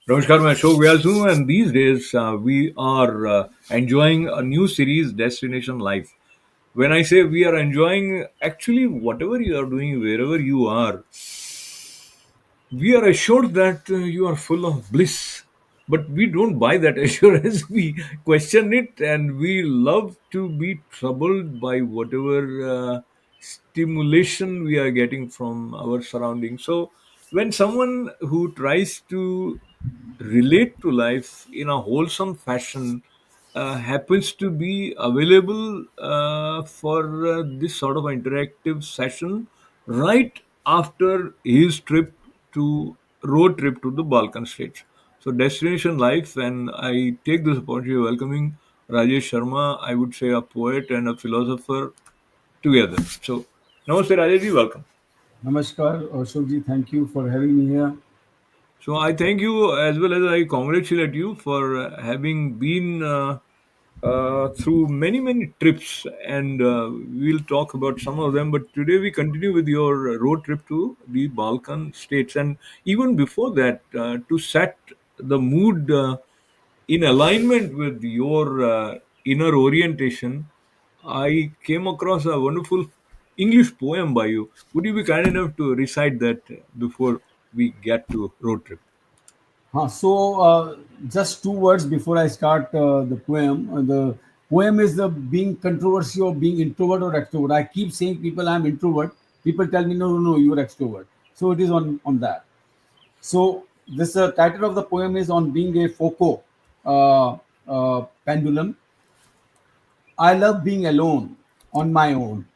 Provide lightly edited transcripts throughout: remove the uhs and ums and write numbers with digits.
Namaskar, मैं अशोक व्यास हूँ and these days we are enjoying a new series, Destination Life. When I say we are enjoying, actually whatever you are doing, wherever you are, we are assured that you are full of bliss, but we don't buy that assurance. We question it, and we love to be troubled by whatever stimulation we are getting from our surroundings. So when someone who tries to relate to life in a wholesome fashion happens to be available for this sort of interactive session right after his trip to road trip to the Balkan states. So destination life, and I take this opportunity of welcoming Rajesh Sharma, I would say a poet and a philosopher together. So namaste Rajesh, welcome. Namaskar, Ashok thank you for having me here. So I thank you as well as I congratulate you for having been through many trips, and we'll talk about some of them. But today we continue with your road trip to the Balkan states, and even before that, to set the mood in alignment with your inner orientation, I came across a wonderful English poem by you. Would you be kind enough to recite that before we get to road trip? Just two words before I start the poem. The poem is the being controversy of being introvert or extrovert. I keep saying people I'm introvert. People tell me no, you're extrovert. So it is on that. So this title of the poem is on being a Foucault pendulum. I love being alone on my own,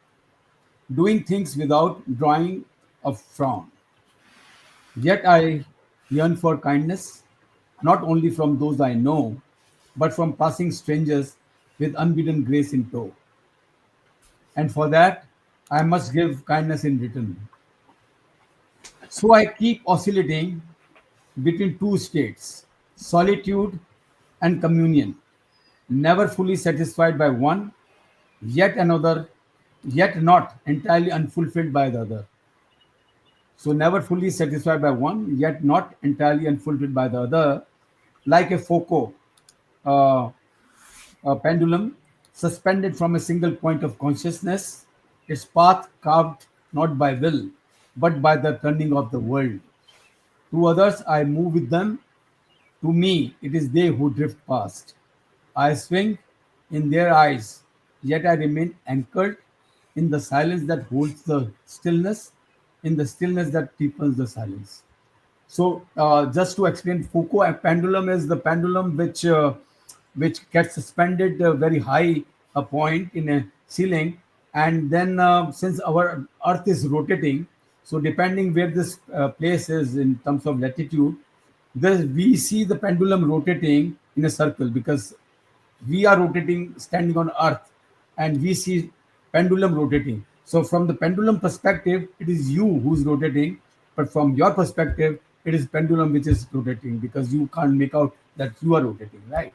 doing things without drawing a frown. Yet I yearn for kindness, not only from those I know, but from passing strangers with unbidden grace in tow. And for that, I must give kindness in return. So I keep oscillating between two states, solitude and communion, never fully satisfied by one, yet another, yet not entirely unfulfilled by the other. So never fully satisfied by one, yet not entirely unfulfilled by the other, like a Foucault uh, a pendulum suspended from a single point of consciousness, its path carved not by will, but by the turning of the world. To others, I move with them. To me, it is they who drift past. I swing in their eyes, yet I remain anchored in the silence that holds the stillness, in the stillness that deepens the silence. So, just to explain, Foucault a pendulum is the pendulum which gets suspended very high a point in a ceiling, and then since our Earth is rotating, so depending where this place is in terms of latitude, we see the pendulum rotating in a circle because we are rotating standing on earth and we see pendulum rotating. So from the pendulum perspective it is you who's rotating, but from your perspective it is pendulum which is rotating because you can't make out that you are rotating, right?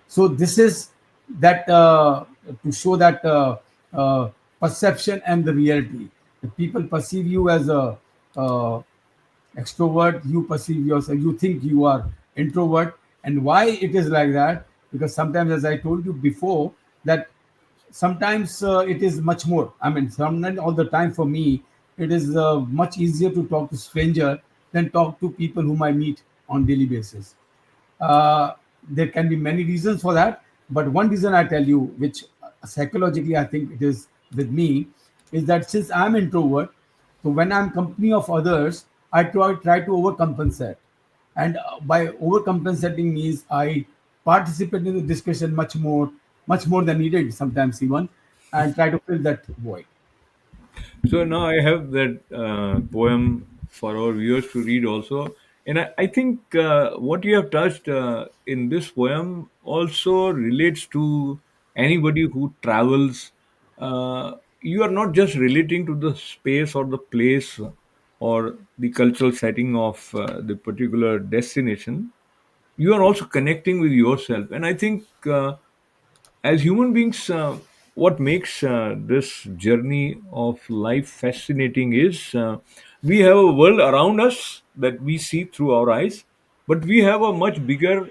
So this is that to show that perception and the reality. The people perceive you as a uh, extrovert, you perceive yourself, you think you are introvert. And why it is like that? Because sometimes, as I told you before, that sometimes it is much more, I mean, sometimes all the time for me it is much easier to talk to stranger than talk to people whom I meet on daily basis. There can be many reasons for that, but one reason I tell you, which psychologically I think it is with me, is that since I'm introvert, so when I'm company of others, I try to overcompensate, and by overcompensating means I participate in the discussion much more than needed sometimes even, and try to fill that void. So now I have that poem for our viewers to read also. And I think what you have touched in this poem also relates to anybody who travels. You are not just relating to the space or the place or the cultural setting of the particular destination. You are also connecting with yourself. And I think as human beings, what makes this journey of life fascinating is we have a world around us that we see through our eyes, But we have a much bigger,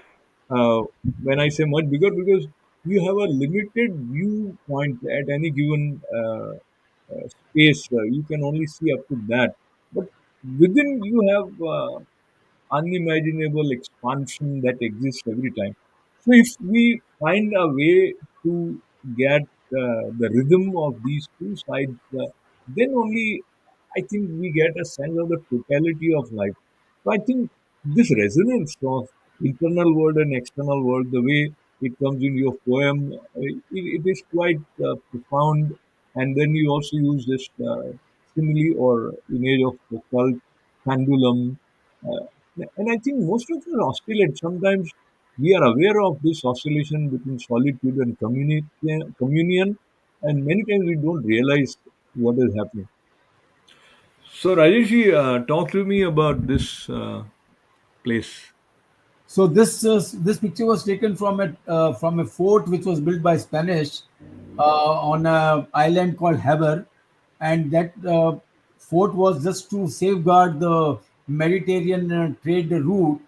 uh, when I say much bigger, because we have a limited viewpoint at any given space. You can only see up to that, but within you have unimaginable expansion that exists every time. So if we find a way to get the rhythm of these two sides, then only I think we get a sense of the totality of life. So I think this resonance of internal world and external world, the way it comes in your poem, it is quite profound. And then you also use this simile or image of the cult pendulum. Uh, and I think most of us oscillate. Sometimes we are aware of this oscillation between solitude and communion, and many times we don't realize what is happening. So, Rajesh, talk to me about this place. So this picture was taken from a fort which was built by Spanish on a island called Haber, and that fort was just to safeguard the Mediterranean trade route,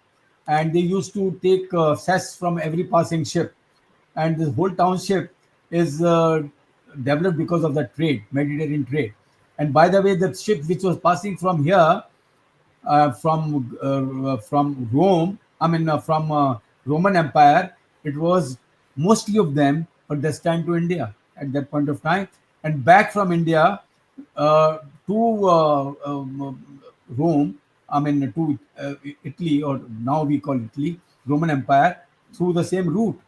and they used to take cess from every passing ship, and this whole township is developed because of that trade, Mediterranean trade. And by the way, the ship which was passing from here from Rome. I mean, from Roman Empire. It was mostly of them were destined to India at that point of time, and back from India to Rome. I mean, to Italy, or now we call Italy, Roman Empire, through the same route.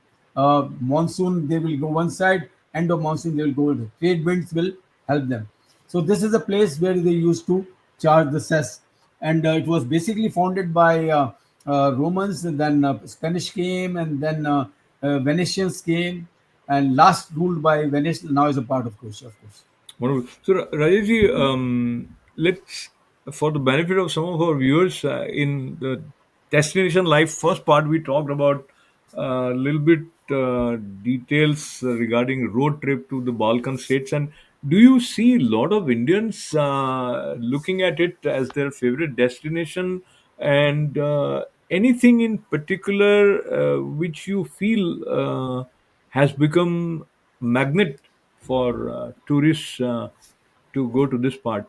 Monsoon, they will go one side. End of monsoon, they will go. Trade winds will help them. So this is a place where they used to charge the cess, and it was basically founded by Romans. And then Spanish came, and then Venetians came, and last ruled by Venice. Now is a part of Croatia, of course. Wonderful. So, Rajesh, let's, for the benefit of some of our viewers, in the destination life first part, we talked about a little bit details regarding road trip to the Balkan states. And do you see a lot of Indians looking at it as their favorite destination? And anything in particular which you feel has become magnet for tourists to go to this part?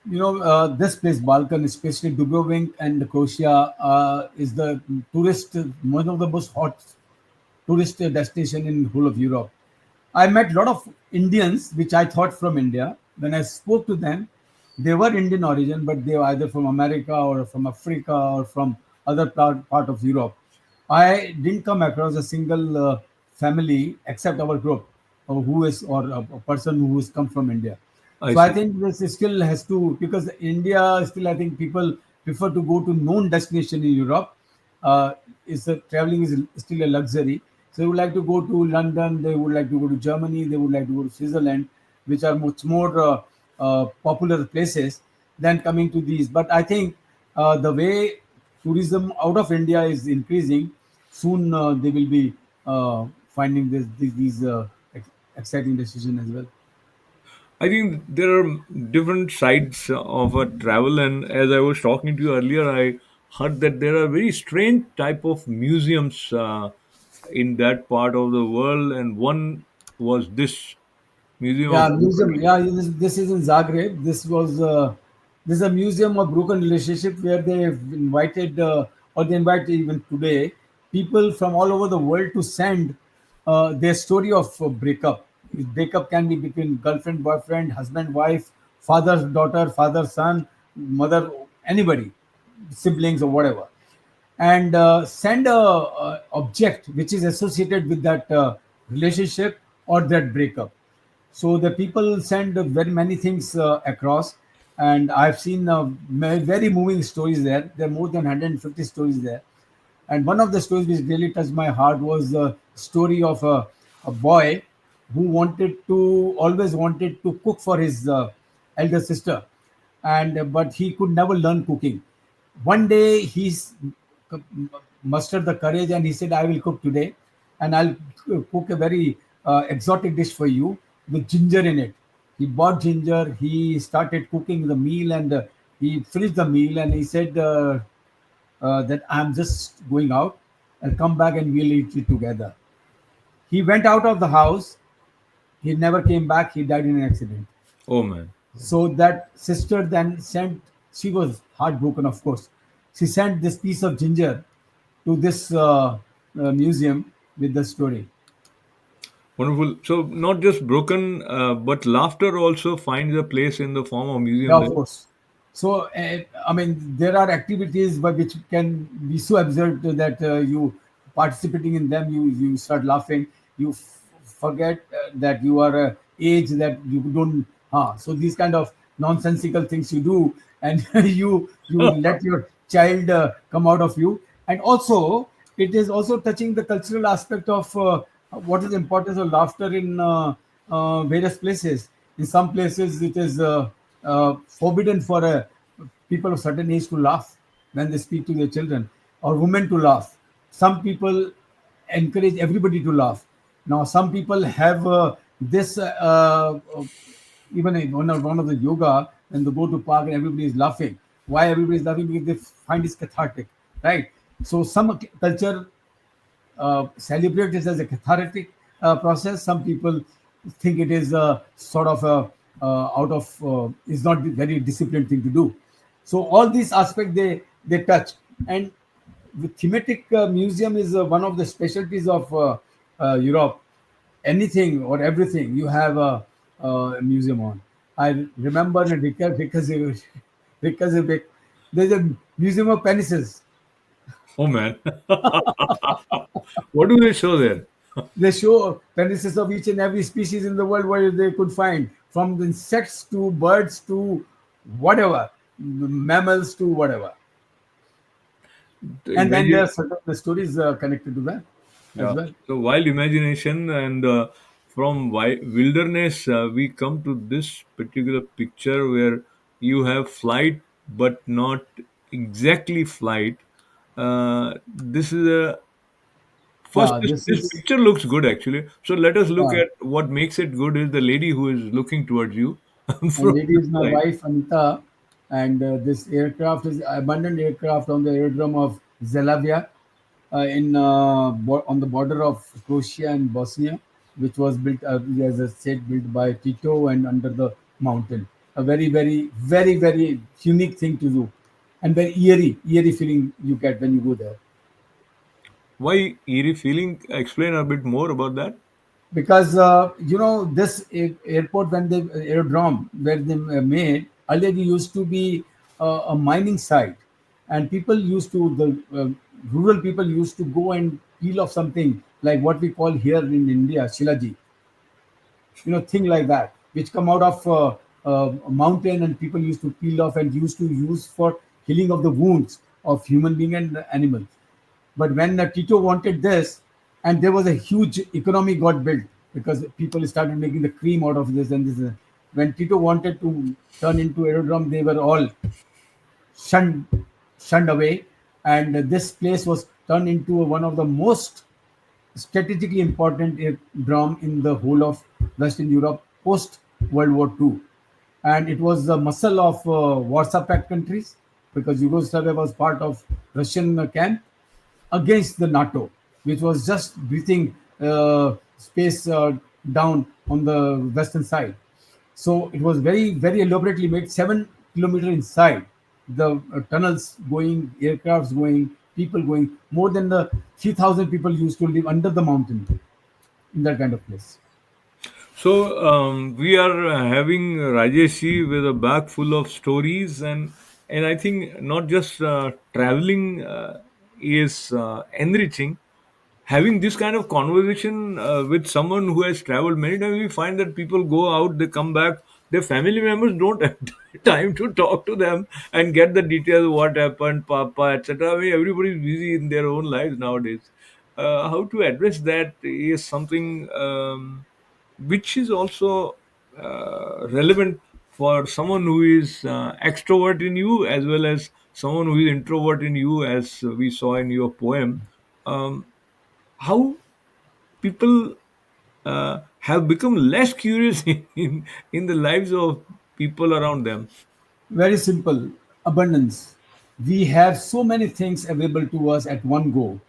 This place, Balkan, especially Dubrovnik and Croatia, is the tourist one of the most hot tourist destination in whole of Europe. I met a lot of Indians, which I thought from India. When I spoke to them, they were Indian origin, but they were either from America or from Africa or from other part of Europe. I didn't come across a single family except our group, who is or a person who has come from India. I So I see. think this is still has to, because India still, I think people prefer to go to known destination in Europe. Is traveling is still a luxury. So they would like to go to London, they would like to go to Germany, they would like to go to Switzerland, which are much more popular places than coming to these. But I think the way tourism out of India is increasing, soon they will be finding these exciting decisions as well. I think there are different sides of a travel, and as I was talking to you earlier, I heard that there are very strange type of museums in that part of the world, and one was this museum Yeah, of museum. broken. Yeah, this is in Zagreb. This is a museum of broken relationship where they have invited or they invite even today people from all over the world to send their story of breakup. Breakup can be between girlfriend, boyfriend, husband, wife, father, daughter, father, son, mother, anybody, siblings or whatever, and send a object which is associated with that relationship or that breakup. So the people send very many things across, and I've seen very moving stories there. There are more than 150 stories there, and one of the stories which really touched my heart was the story of a boy who always wanted to cook for his elder sister, and but he could never learn cooking. One day mustered the courage and he said, "I will cook today, and I'll cook a very exotic dish for you with ginger in it." He bought ginger. He started cooking the meal, and he finished the meal, and he said, that I'm just going out. I'll come back and we'll eat it together. He went out of the house. He never came back. He died in an accident. Oh man. So that sister then sent, she was heartbroken, of course. She sent this piece of ginger to this museum with the story. Wonderful. So not just broken, but laughter also finds a place in the form of Yeah, museum of there. course. So, I mean, there are activities by which can be so absurd that you participating in them, you start laughing. You forget that you are a age that you don't. So these kind of nonsensical things you do, and you let your child come out of you. And also, it is also touching the cultural aspect of what is the importance of laughter in various places. In some places, it is forbidden for people of certain age to laugh when they speak to their children, or women to laugh. Some people encourage everybody to laugh. Now, some people have this even in one of the yoga, when they go to park and everybody is laughing. Why everybody is laughing? Because they find it cathartic, right? So some culture celebrate this as a cathartic process. Some people think it is a sort of a out of is not very disciplined thing to do. So all these aspects they touch, and the thematic museum is one of the specialties of Europe. Anything or everything you have a museum on. I remember in Reykjavik, there's a museum of penises. Oh man. What do they show there? They show penises of each and every species in the world where they could find, from the insects to birds to whatever, mammals to whatever. The And then there are imagine, certain the stories connected to that as yeah. well. So wild imagination and from wilderness, we come to this particular picture where you have flight, but not exactly flight. This is a first. Yeah, This, this this is picture looks good actually. So let us look yeah. at what makes it good is the lady who is looking towards you And from lady the is my side. wife Anita, and this aircraft is abandoned aircraft on the aerodrome of Zelavia, on the border of Croatia and Bosnia, which was built, as I said, built by Tito and under the mountain. A very, very, very, very unique thing to do, and very eerie feeling you get when you go there. Why eerie feeling? Explain a bit more about that. Because this airport, when they aerodrome where they made earlier, it used to be a mining site, and people used to the rural people used to go and peel off something like what we call here in India shilaji, thing like that, which come out of a mountain, and people used to peel off and used to use for healing of the wounds of human being and animal. But when Tito wanted this, and there was a huge economy got built because people started making the cream out of this and this. When Tito wanted to turn into aerodrome, they were all shunned, shunned away, and this place was turned into one of the most strategically important aerodrome in the whole of Western Europe post World War II. And it was the muscle of Warsaw Pact countries, because Yugoslavia was part of Russian camp against the NATO, which was just breathing space down on the western side. So it was very, very elaborately made, 7 kilometer inside. The tunnels going, aircrafts going, people going. More than the 3,000 people used to live under the mountain in that kind of place. So we are having Rajeshi with a bag full of stories, and I think not just traveling is enriching. Having this kind of conversation with someone who has traveled many times, we find that people go out, they come back, their family members don't have time to talk to them and get the details what happened, papa, etc. I mean, everybody is busy in their own lives nowadays. How to address that is something. Which is also relevant for someone who is extrovert in you as well as someone who is introvert in you, as we saw in your poem. How people have become less curious in the lives of people around them. Very simple abundance. We have so many things available to us at one go.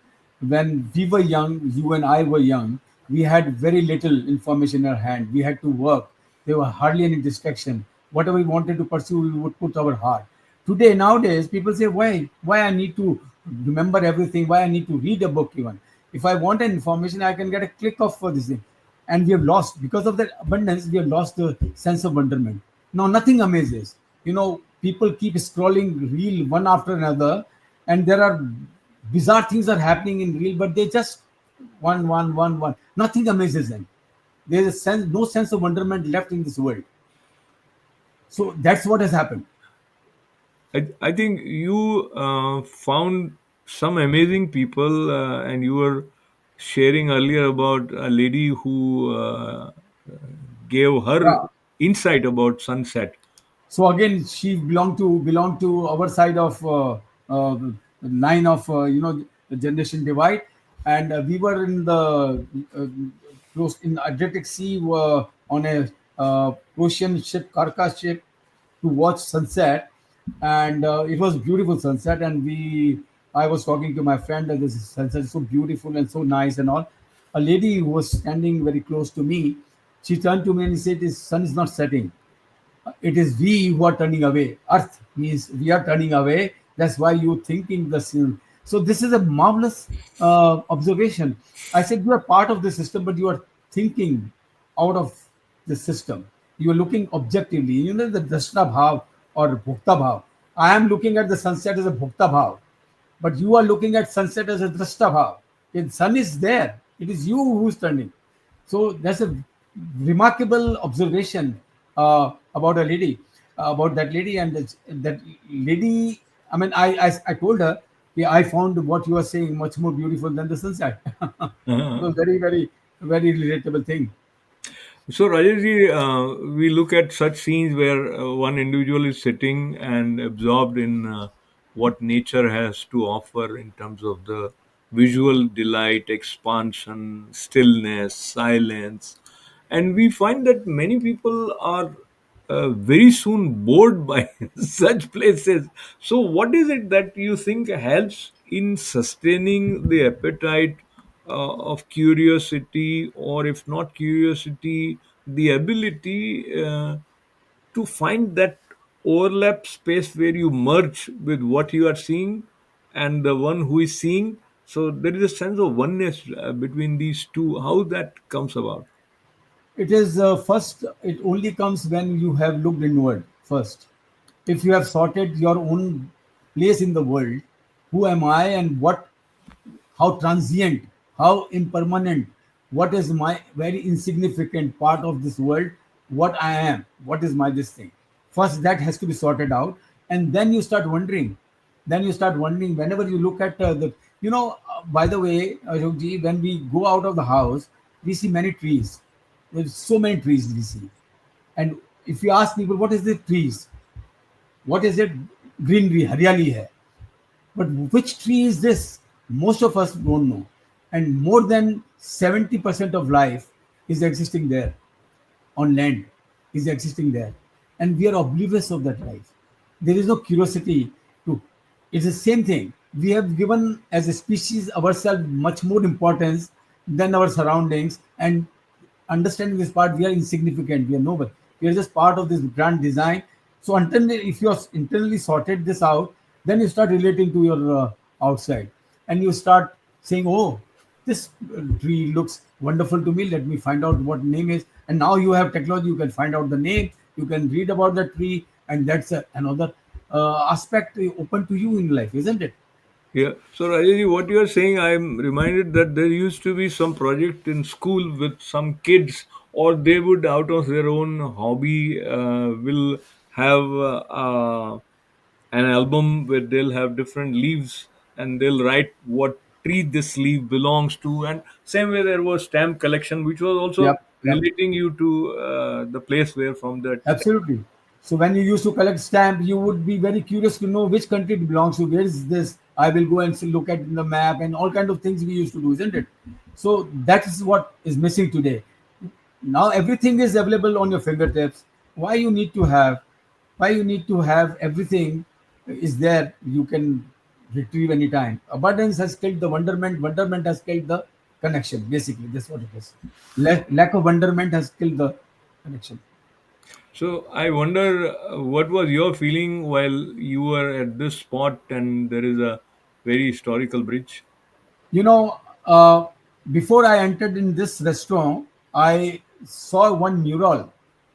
When we were young, you and I were young, we had very little information in our hand. We had to work. There were hardly any distraction. Whatever we wanted to pursue, we would put our heart. Today, nowadays, people say, why I need to remember everything? Why I need to read a book even? If I want an information, I can get a click off for this thing. And we have lost, because of that abundance, we have lost the sense of wonderment. Now nothing amazes. People keep scrolling reel one after another, and there are bizarre things are happening in reel, but they just one. Nothing amazes them. There is no sense of wonderment left in this world. So that's what has happened. I think you found some amazing people, and you were sharing earlier about a lady who gave her Yeah. insight about sunset. So again, she belonged to our side of line of the generation divide, and we were in the close in Adriatic Sea, on a Ocean ship, Karka ship, to watch sunset, and it was beautiful sunset. And I was talking to my friend that this sunset is so beautiful and so nice and all. A lady who was standing very close to me, she turned to me and said, "The sun is not setting, it is we who are turning away. Earth means we are turning away. That's why you thinking the sin." So this is a marvelous observation. I said you are part of the system, but you are thinking out of the system. You are looking objectively. You know the drashta bhav or bhukta bhav. I am looking at the sunset as a bhukta bhav, but you are looking at sunset as a drashta bhav. The sun is there. It is you who's turning. So that's a remarkable observation about a lady, about that lady, and that lady. I mean, I told her, yeah, I found what you are saying much more beautiful than the sunset. It was very relatable thing. So, Rajeshji, we look at such scenes where one individual is sitting and absorbed in what nature has to offer in terms of the visual delight, expansion, stillness, silence. And we find that many people are very soon bored by such places. So, what is it that you think helps in sustaining the appetite of curiosity, or if not curiosity, the ability to find that overlap space where you merge with what you are seeing and the one who is seeing? So, there is a sense of oneness between these two. How that comes about? It is first. It only comes when you have looked inward first. If you have sorted your own place in the world, who am I and how transient, how impermanent, what is my very insignificant part of this world, what I am, what is my this thing. First, that has to be sorted out, and then you start wondering. Then you start wondering whenever you look at by the way, Ashokji, when we go out of the house, we see many trees. There's so many trees we see, and if you ask people what is the trees, what is it, greenery, हरियाली है. But which tree is this? Most of us don't know. And more than 70% of life is existing there, on land, is existing there. And we are oblivious of that life. There is no curiosity to. It's the same thing. We have given as a species ourselves much more importance than our surroundings, and understanding this part, we are insignificant, we are nobody. We are just part of this grand design. So until if you are internally sorted this out, then you start relating to your outside, and you start saying, "Oh, this tree looks wonderful to me. Let me find out what name is." And now you have technology; you can find out the name. You can read about the tree, and that's another aspect open to you in life, isn't it? Yeah. So, Rajesh, what you are saying, I'm reminded that there used to be some project in school with some kids, or they would, out of their own hobby, will have an album where they'll have different leaves and they'll write what tree this leaf belongs to. And same way, there was stamp collection, which was also Yep, yep. relating you to the place where from that stamp. Absolutely. So when you used to collect stamp, you would be very curious to know which country it belongs to. Where is this? I will go and look at in the map and all kind of things we used to do, isn't it? So that is what is missing today. Now everything is available on your fingertips. Why you need to have? Why you need to have everything? is there, you can retrieve anytime. Abundance has killed the wonderment. Wonderment has killed the connection. Basically, that's what it is. Lack of wonderment has killed the connection. So I wonder what was your feeling while you were at this spot and there is a very historical bridge. You know, uh, before I entered in this restaurant, I saw one mural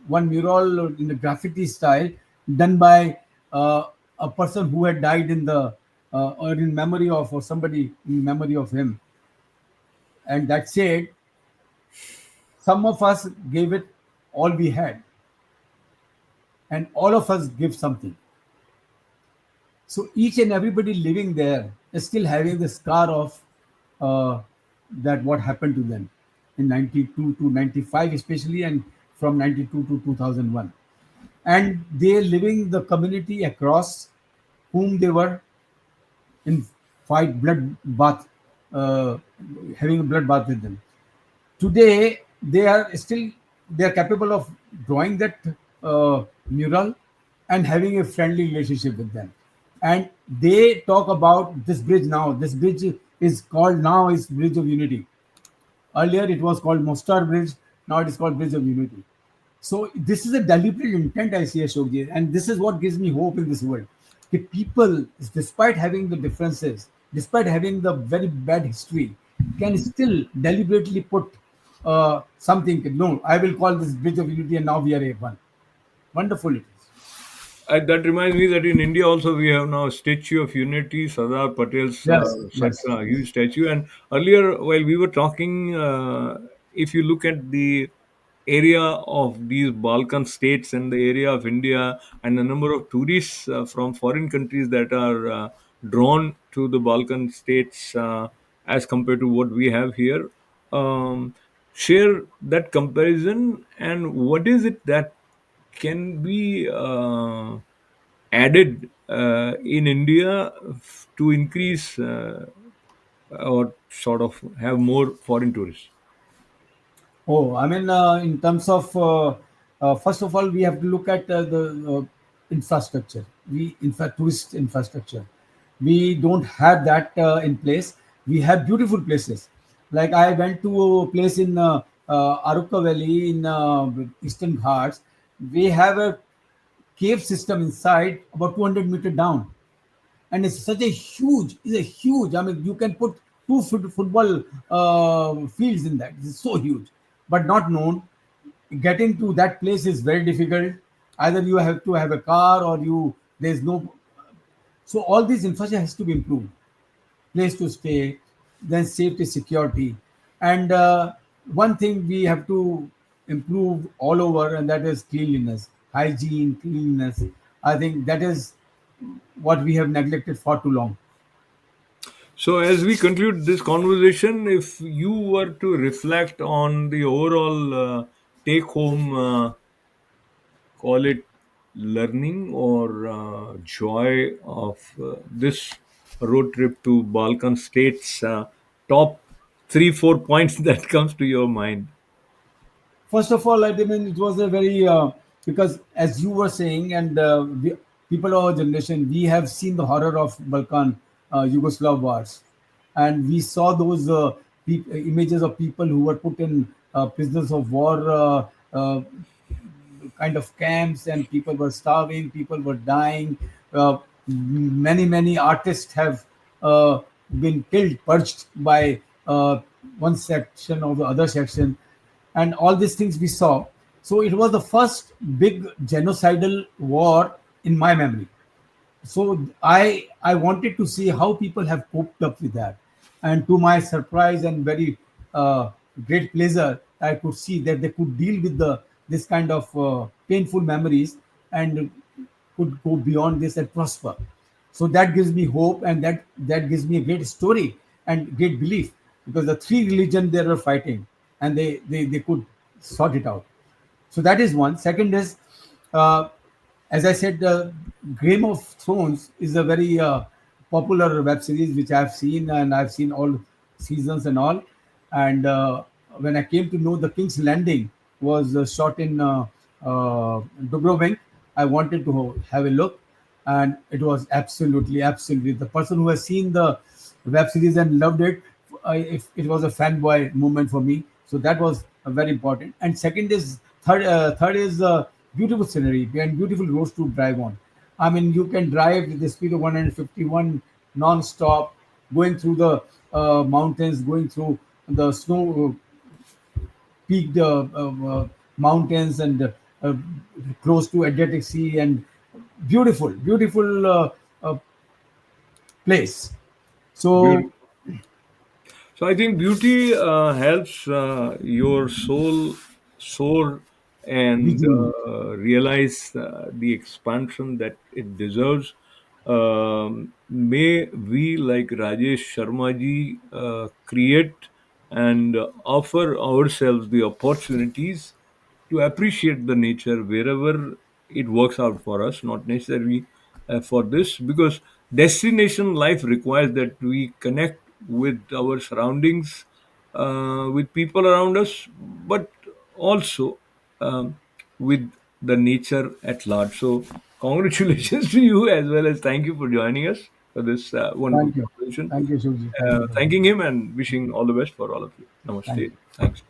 in the graffiti style done by a person who had died in the or in memory of, or somebody in memory of him, and that said, some of us gave it all we had, and all of us give something. So each and everybody living there is still having the scar of uh, that what happened to them in 92 to 95 especially, and from 92 to 2001. And they living the community across whom they were in fight blood bath, uh, having a blood bath with them. Today they are capable of drawing that mural and having a friendly relationship with them, and they talk about this bridge. Now this bridge is called, now is Bridge of Unity. Earlier it was called Mostar Bridge. Now it is called Bridge of Unity. So this is a deliberate intent, I see, Ashokji, and this is what gives me hope in this world. The people, despite having the differences, despite having the very bad history, can still deliberately put something. No, I will call this Bridge of Unity, and now we are a one. Wonderful it is. That reminds me that in India also we have now Statue of Unity, Sardar Patel's Yes, such yes. a huge statue. And earlier, while we were talking, if you look at the area of these Balkan states and the area of India and the number of tourists from foreign countries that are drawn to the Balkan states as compared to what we have here, um, share that comparison and what is it that can be added in India to increase or sort of have more foreign tourists. Oh, I mean, in terms of, first of all, we have to look at the infrastructure. In fact, tourist infrastructure. We don't have that in place. We have beautiful places. Like I went to a place in Arukka Valley in Eastern Ghats. We have a cave system inside, about 200 meter down, and it's a huge. I mean, you can put two football fields in that. It's so huge, but not known. Getting to that place is very difficult. Either you have to have a car, or you there's no. So all these infrastructure has to be improved. Place to stay, then safety, security, and one thing we have to improve all over, and that is cleanliness, hygiene, cleanliness. I think that is what we have neglected for too long. So, as we conclude this conversation, if you were to reflect on the overall take home, call it learning or joy of this road trip to Balkan states, top 3 4 points that comes to your mind. First of all, I mean, it was a very because as you were saying, and people of our generation, we have seen the horror of Balkan Yugoslav wars, and we saw those images of people who were put in prisoners of war kind of camps, and people were starving, people were dying. Many artists have been killed, purged by one section or the other section, and all these things we saw. So it was the first big genocidal war in my memory. So I wanted to see how people have coped up with that, and to my surprise and very great pleasure, I could see that they could deal with the this kind of painful memories, and could go beyond this and prosper. So that gives me hope, and that gives me a great story and great belief, because the three religion they were fighting, and they could sort it out. So that is one. Second is, uh, as I said, Game of Thrones is a very popular web series which I've seen, and I've seen all seasons and all. And when I came to know the King's Landing was shot in Dubrovnik, I wanted to have a look. and it was absolutely the person who has seen the web series and loved it. If it was a fanboy moment for me, so that was very important. And second is third is beautiful scenery and beautiful roads to drive on. I mean, you can drive with the speed of 151 non-stop, going through the mountains, going through the snow peaked mountains, and close to Adriatic Sea, and beautiful place. So Beautiful. So I think beauty helps your soul soar and rejuvenate. realize the expansion that it deserves. May we, like Rajesh Sharma ji, create and offer ourselves the opportunities to appreciate the nature wherever it works out for us, not necessarily for this, because destination life requires that we connect with our surroundings, with people around us, but also with the nature at large. So, congratulations to you as well as thank you for joining us for this wonderful Thank you. conversation. Thank you, Shivji. Thank you for Thanking having me. him and wishing all the best for all of you. Thank Namaste. you. Thanks.